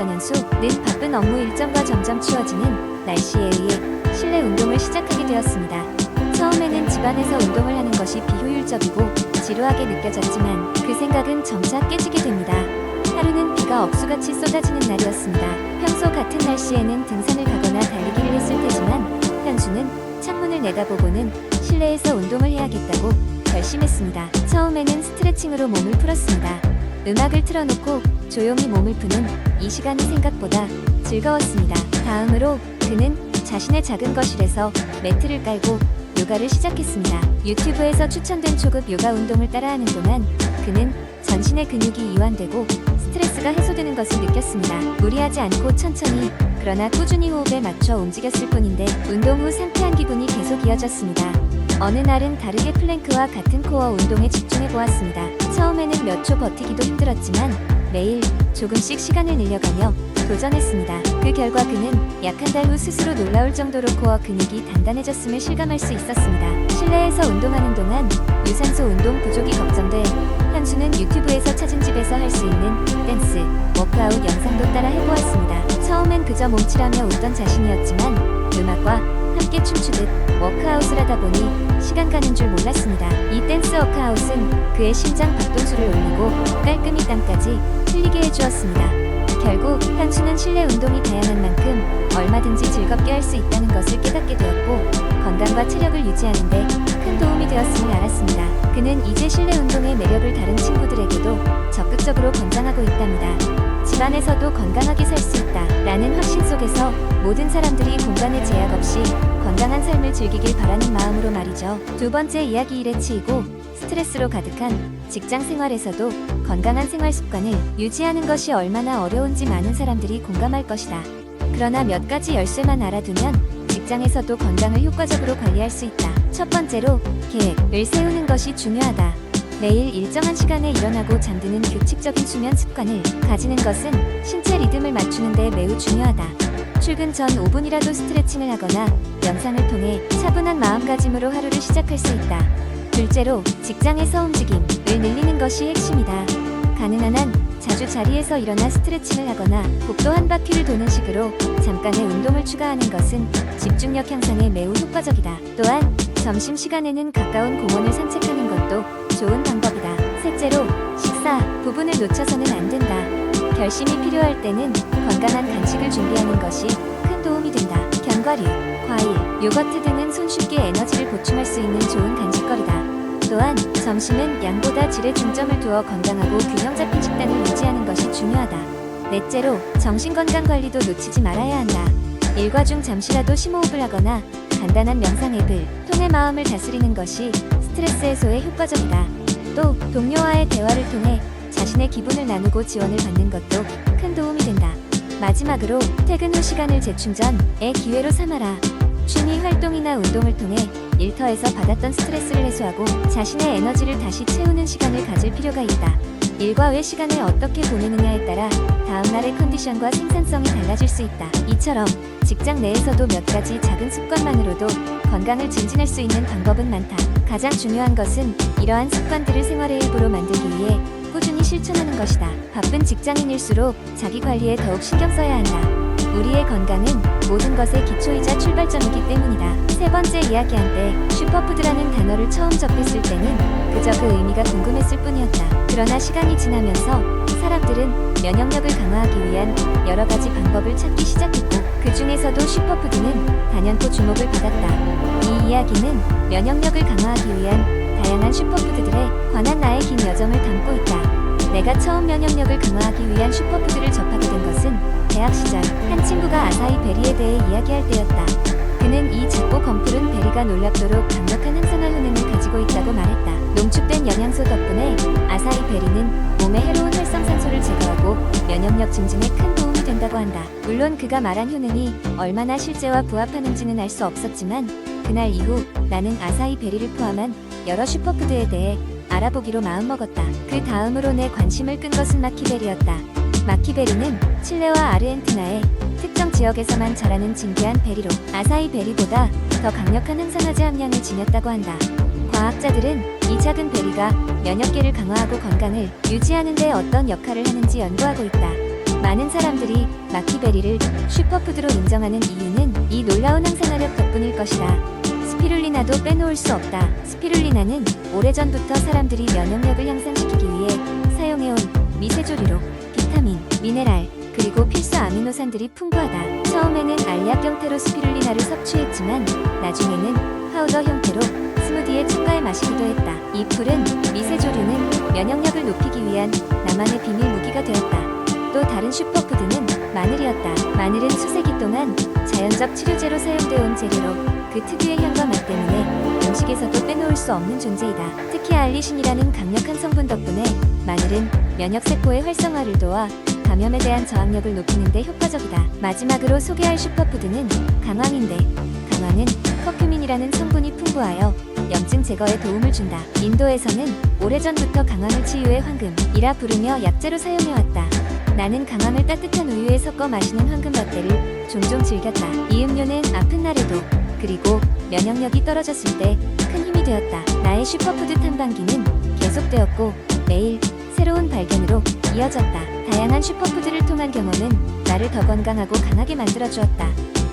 있었던 현수는 바쁜 업무 일정과 점점 추워지는 날씨에 의해 실내 운동을 시작하게 되었습니다. 처음에는 집안에서 운동을 하는 것이 비효율적이고 지루하게 느껴졌지만 그 생각은 점차 깨지게 됩니다. 하루는 비가 억수같이 쏟아지는 날이었습니다. 평소 같은 날씨에는 등산을 가거나 달리기를 했을 테지만 현수는 창문을 내다보고는 실내에서 운동을 해야겠다고 결심했습니다. 처음에는 스트레칭으로 몸을 풀었습니다. 음악을 틀어놓고 조용히 몸을 푸는 이 시간이 생각보다 즐거웠습니다. 다음으로 그는 자신의 작은 거실에서 매트를 깔고 요가를 시작했습니다. 유튜브에서 추천된 초급 요가 운동을 따라하는 동안 그는 전신의 근육이 이완되고 스트레스가 해소되는 것을 느꼈습니다. 무리하지 않고 천천히 그러나 꾸준히 호흡에 맞춰 움직였을 뿐인데 운동 후 상쾌한 기분이 계속 이어졌습니다. 어느 날은 다르게 플랭크와 같은 코어 운동에 집중해 보았습니다. 처음에는 몇 초 버티기도 힘들었지만 매일 조금씩 시간을 늘려가며 도전했습니다. 그 결과 그는 약 한 달 후 스스로 놀라울 정도로 코어 근육이 단단해졌음을 실감할 수 있었습니다. 실내에서 운동하는 동안 유산소 운동 부족이 걱정돼 현수는 유튜브에서 찾은 집에서 할 수 있는 댄스, 워크아웃 영상도 따라 해보았습니다. 처음엔 그저 몸치라며 웃던 자신이었지만 음악과 함께 춤추듯 워크아웃을 하다 보니 시간 가는 줄 몰랐습니다. 이 댄스 워크아웃은 그의 심장 박동수를 올리고 깔끔히 땀까지 흘리게 해주었습니다. 결국 현수는 실내 운동이 다양한 만큼 얼마든지 즐겁게 할 수 있다는 것을 깨닫게 되었고 건강과 체력을 유지하는 데 큰 도움이 되었음을 알았습니다. 그는 이제 실내 운동의 매력을 다른 친구들에게도 적극적으로 권장하고 있답니다. 집안에서도 건강하게 살 수 있다 라는 확신 속에서 모든 사람들이 공간의 제약 없이 건강한 삶을 즐기길 바라는 마음으로 말이죠. 두 번째 이야기 일에 치이고 스트레스로 가득한 직장 생활에서도 건강한 생활 습관을 유지하는 것이 얼마나 어려운지 많은 사람들이 공감할 것이다. 그러나 몇 가지 열쇠만 알아두면 직장에서도 건강을 효과적으로 관리할 수 있다. 첫 번째로 계획을 세우는 것이 중요하다. 매일 일정한 시간에 일어나고 잠드는 규칙적인 수면 습관을 가지는 것은 신체 리듬을 맞추는 데 매우 중요하다. 출근 전 5분이라도 스트레칭을 하거나 명상을 통해 차분한 마음가짐으로 하루를 시작할 수 있다. 둘째로 직장에서 움직임을 늘리는 것이 핵심이다. 가능한 한 자주 자리에서 일어나 스트레칭을 하거나 복도 한 바퀴를 도는 식으로 잠깐의 운동을 추가하는 것은 집중력 향상에 매우 효과적이다. 또한 점심시간에는 가까운 공원을 산책하는 것도 좋은 방법이다. 셋째로 식사 부분을 놓쳐서는 안 된다. 결심이 필요할 때는 건강한 간식을 준비하는 것이 큰 도움이 된다. 견과류, 과일, 요거트 등은 손쉽게 에너지를 보충할 수 있는 좋은 간식거리다. 또한 점심은 양보다 질에 중점을 두어 건강하고 균형 잡힌 식단을 유지하는 것이 중요하다. 넷째로 정신건강관리도 놓치지 말아야 한다. 일과 중 잠시라도 심호흡을 하거나 간단한 명상 앱을 통해 마음을 다스리는 것이 스트레스 해소에 효과적이다. 또 동료와의 대화를 통해 자신의 기분을 나누고 지원을 받는 것도 큰 도움이 된다. 마지막으로 퇴근 후 시간을 재충전의 기회로 삼아라. 취미 활동이나 운동을 통해 일터에서 받았던 스트레스를 해소하고 자신의 에너지를 다시 채우는 시간을 가질 필요가 있다. 일과 외 시간을 어떻게 보내느냐에 따라 다음날의 컨디션과 생산성이 달라질 수 있다. 이처럼 직장 내에서도 몇 가지 작은 습관만으로도 건강을 증진할 수 있는 방법은 많다. 가장 중요한 것은 이러한 습관들을 생활의 일부로 만들기 위해 꾸준히 실천하는 것이다. 바쁜 직장인일수록 자기 관리에 더욱 신경 써야 한다. 우리의 건강은 모든 것의 기초이자 출발점이기 때문이다. 세 번째 이야기한 때 슈퍼푸드라는 단어를 처음 접했을 때는 그저 그 의미가 궁금했을 뿐이었다. 그러나 시간이 지나면서 사람들은 면역력을 강화하기 위한 여러 가지 방법을 찾기 시작했고 그 중에서도 슈퍼푸드는 단연코 주목을 받았다. 이 이야기는 면역력을 강화하기 위한 다양한 슈퍼푸드들에 관한 나의 긴 여정을 담고 있다. 내가 처음 면역력을 강화하기 위한 슈퍼푸드를 접하게 된 것은 대학 시절 한 친구가 아사히 베리에 대해 이야기할 때였다. 그는 이 작고 검푸른 베리가 놀랍도록 강력한 항산화 효능을 가지고 있다고 말했다. 농축된 영양소 덕분에 아사히 베리는 몸의 해로운 활성산소를 제거하고 면역력 증진에 큰 도움이 된다고 한다. 물론 그가 말한 효능이 얼마나 실제와 부합하는지는 알 수 없었지만 그날 이후 나는 아사히 베리를 포함한 여러 슈퍼푸드에 대해 알아보기로 마음먹었다. 그 다음으로 내 관심을 끈 것은 마키베리였다. 마키베리는 칠레와 아르헨티나의 특정 지역에서만 자라는 진귀한 베리로 아사히 베리보다 더 강력한 항산화제 함량을 지녔다고 한다. 과학자들은 이 작은 베리가 면역계를 강화하고 건강을 유지하는 데 어떤 역할을 하는지 연구하고 있다. 많은 사람들이 마키베리를 슈퍼푸드로 인정하는 이유는 이 놀라운 항산화력 덕분일 것이다. 스피룰리나도 빼놓을 수 없다. 스피룰리나는 오래전부터 사람들이 면역력을 향상시키기 위해 사용해온 미세조리로 비타민, 미네랄, 그리고 필수 아미노산들이 풍부하다. 처음에는 알약 형태로 스피룰리나를 섭취했지만 나중에는 파우더 형태로 스무디에 첨가해 마시기도 했다. 이 풀은 미세조류는 면역력을 높이기 위한 나만의 비밀 무기가 되었다. 또 다른 슈퍼푸드는 마늘이었다. 마늘은 수세기 동안 자연적 치료제로 사용되어 온 재료로 그 특유의 향과 맛 때문에 음식에서도 빼놓을 수 없는 존재이다. 특히 알리신이라는 강력한 성분 덕분에 마늘은 면역세포의 활성화를 도와 감염에 대한 저항력을 높이는 데 효과적이다. 마지막으로 소개할 슈퍼푸드는 강황인데, 강황은 커큐민이라는 성분이 풍부하여 염증 제거에 도움을 준다. 인도에서는 오래전부터 강황을 치유의 황금이라 부르며 약재로 사용해왔다. 나는 강황을 따뜻한 우유에 섞어 마시는 황금라떼를 종종 즐겼다. 이 음료는 아픈 날에도, 그리고 면역력이 떨어졌을 때 큰 힘이 되었다. 나의 슈퍼푸드 탐방기는 계속되었고 매일 새로운 발견으로 이어졌다. 다양한 슈퍼푸드를 통한 경험은 나를 더 건강하고 강하게 만들어주었다.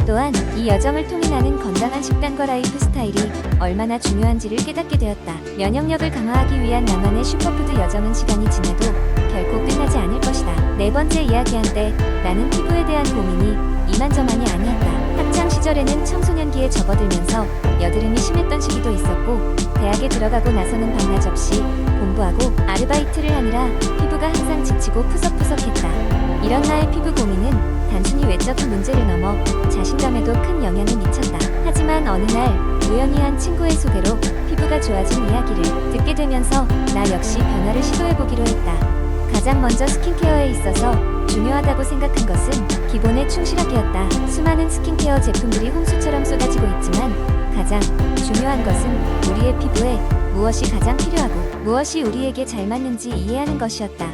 또한 이 여정을 통해 나는 건강한 식단과 라이프 스타일이 얼마나 중요한지를 깨닫게 되었다. 면역력을 강화하기 위한 나만의 슈퍼푸드 여정은 시간이 지나도 결코 끝나지 않을 것이다. 네 번째 이야기한 때 나는 피부에 대한 고민이 이만저만이 아니었다. 학창 시절에는 청소년기에 접어들면서 여드름이 심했던 시기도 있었고 대학에 들어가고 나서는 밤낮 없이 공부하고 아르바이트를 하느라 피부가 항상 지치고 푸석푸석했다. 이런 나의 피부 고민은 단순히 외적인 문제를 넘어 자신감에도 큰 영향을 미쳤다. 하지만 어느 날 우연히 한 친구의 소개로 피부가 좋아진 이야기를 듣게 되면서 나 역시 변화를 시도해보기로 했다. 가장 먼저 스킨케어에 있어서 중요하다고 생각한 것은 기본에 충실하기였다. 수많은 스킨케어 제품들이 홍수처럼 쏟아지고 있지만 가장 중요한 것은 우리의 피부에 무엇이 가장 필요하고 무엇이 우리에게 잘 맞는지 이해하는 것이었다.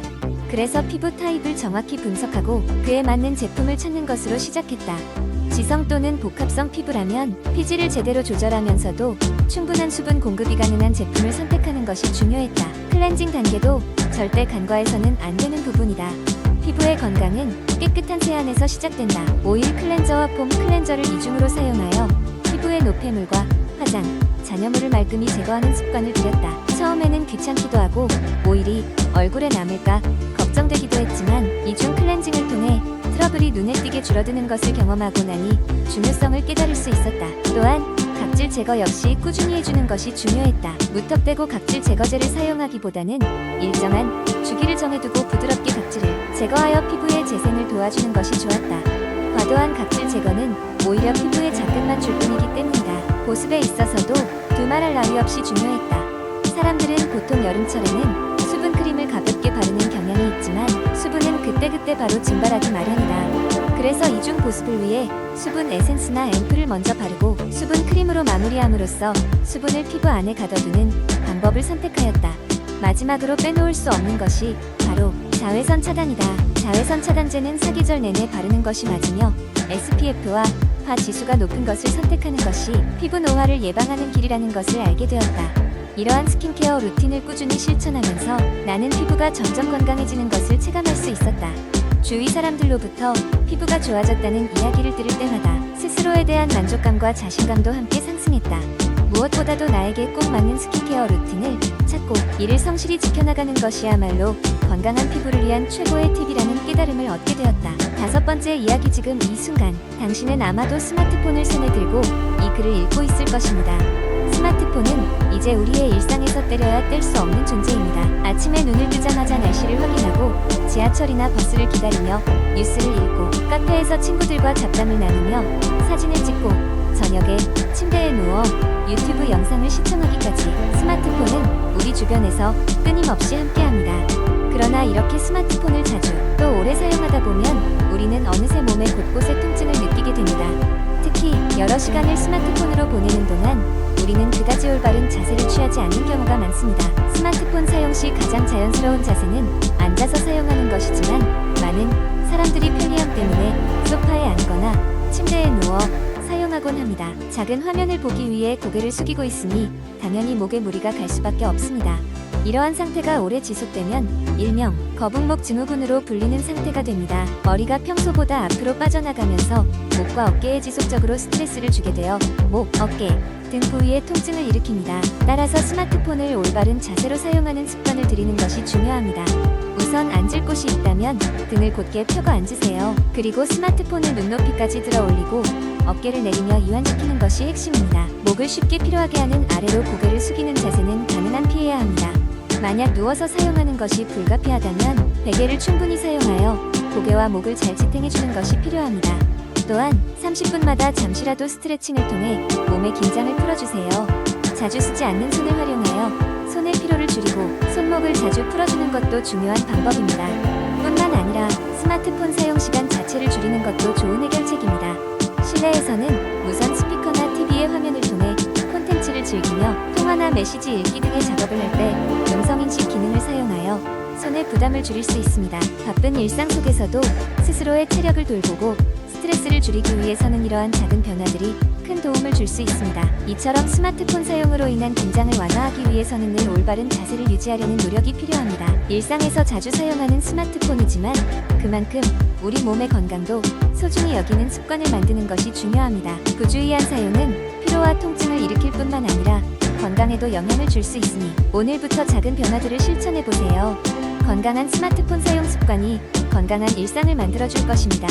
그래서 피부 타입을 정확히 분석하고 그에 맞는 제품을 찾는 것으로 시작했다. 지성 또는 복합성 피부라면 피지를 제대로 조절하면서도 충분한 수분 공급이 가능한 제품을 선택하는 것이 중요했다. 클렌징 단계도 절대 간과해서는 안 되는 부분이다. 피부의 건강은 깨끗한 세안에서 시작된다. 오일 클렌저와 폼 클렌저를 이중으로 사용하여 피부의 노폐물과 화장, 잔여물을 말끔히 제거하는 습관을 들였다. 처음에는 귀찮기도 하고 오일이 얼굴에 남을까 걱정되기도 했지만 이중 클렌징을 통해 트러블이 눈에 띄게 줄어드는 것을 경험하고 나니 중요성을 깨달을 수 있었다. 또한 각질 제거 역시 꾸준히 해주는 것이 중요했다. 무턱대고 각질 제거제를 사용하기보다는 일정한 주기를 정해두고 부드럽게 각질을 제거하여 피부의 재생을 도와주는 것이 좋았다. 과도한 각질 제거는 오히려 피부에 자극만 줄 뿐이기 때문이다. 보습에 있어서도 두말할 나위 없이 중요했다. 사람들은 보통 여름철에는 수분 크림을 가볍게 바르는 경향이 있지만 수분은 그때그때 바로 증발하기 마련이다. 그래서 이중 보습을 위해 수분 에센스나 앰플을 먼저 바르고 수분 크림으로 마무리함으로써 수분을 피부 안에 가둬두는 방법을 선택하였다. 마지막으로 빼놓을 수 없는 것이 바로 자외선 차단이다. 자외선 차단제는 사계절 내내 바르는 것이 맞으며 SPF와 파 지수가 높은 것을 선택하는 것이 피부 노화를 예방하는 길이라는 것을 알게 되었다. 이러한 스킨케어 루틴을 꾸준히 실천하면서 나는 피부가 점점 건강해지는 것을 체감할 수 있었다. 주위 사람들로부터 피부가 좋아졌다는 이야기를 들을 때마다 스스로에 대한 만족감과 자신감도 함께 상승했다. 무엇보다도 나에게 꼭 맞는 스킨케어 루틴을 찾고 이를 성실히 지켜나가는 것이야말로 건강한 피부를 위한 최고의 팁이라는 깨달음을 얻게 되었다. 다섯 번째 이야기. 지금 이 순간 당신은 아마도 스마트폰을 손에 들고 이 글을 읽고 있을 것입니다. 스마트폰은 이제 우리의 일상에서 떼려야 뗄 수 없는 존재입니다. 아침에 눈을 뜨자마자 날씨를 확인하고 지하철이나 버스를 기다리며 뉴스를 읽고 카페에서 친구들과 잡담을 나누며 사진을 찍고 저녁에 침대에 누워 유튜브 영상을 시청하기까지 스마트폰은 우리 주변에서 끊임없이 함께합니다. 그러나 이렇게 스마트폰을 자주 또 오래 사용하다 보면 우리는 어느새 몸의 곳곳에 통증을 느끼게 됩니다. 특히 여러 시간을 스마트폰으로 보내는 동안 우리는 그다지 올바른 자세를 취하지 않는 경우가 많습니다. 스마트폰 사용 시 가장 자연스러운 자세는 앉아서 사용하는 것이지만 많은 사람들이 편리함 때문에 소파에 앉거나 침대에 누워 사용하곤 합니다. 작은 화면을 보기 위해 고개를 숙이고 있으니 당연히 목에 무리가 갈 수밖에 없습니다. 이러한 상태가 오래 지속되면 일명 거북목 증후군으로 불리는 상태가 됩니다. 머리가 평소보다 앞으로 빠져나가면서 목과 어깨에 지속적으로 스트레스를 주게 되어 목, 어깨 등 부위에 통증을 일으킵니다. 따라서 스마트폰을 올바른 자세로 사용하는 습관을 들이는 것이 중요합니다. 우선 앉을 곳이 있다면 등을 곧게 펴고 앉으세요. 그리고 스마트폰을 눈높이까지 들어 올리고 어깨를 내리며 이완시키는 것이 핵심입니다. 목을 쉽게 피로하게 하는 아래로 고개를 숙이는 자세는 가능한 피해야 합니다. 만약 누워서 사용하는 것이 불가피하다면 베개를 충분히 사용하여 고개와 목을 잘 지탱해주는 것이 필요합니다. 또한 30분마다 잠시라도 스트레칭을 통해 몸의 긴장을 풀어주세요. 자주 쓰지 않는 손을 활용하여 손의 피로를 줄이고 손목을 자주 풀어주는 것도 중요한 방법입니다. 뿐만 아니라 스마트폰 사용 시간 자체를 줄이는 것도 좋은 해결책입니다. 실내에서는 무선 스피커나 TV의 화면을 통해 콘텐츠를 즐기며 통화나 메시지 읽기 등의 작업을 할 때 음성인식 기능을 사용하여 손의 부담을 줄일 수 있습니다. 바쁜 일상 속에서도 스스로의 체력을 돌보고 스트레스를 줄이기 위해서는 이러한 작은 변화들이 큰 도움을 줄 수 있습니다. 이처럼 스마트폰 사용으로 인한 긴장을 완화하기 위해서는 늘 올바른 자세를 유지하려는 노력이 필요합니다. 일상에서 자주 사용하는 스마트폰이지만 그만큼 우리 몸의 건강도 소중히 여기는 습관을 만드는 것이 중요합니다. 부주의한 사용은 피로와 통증을 일으킬 뿐만 아니라 건강에도 영향을 줄 수 있으니 오늘부터 작은 변화들을 실천해보세요. 건강한 스마트폰 사용 습관이 건강한 일상을 만들어줄 것입니다.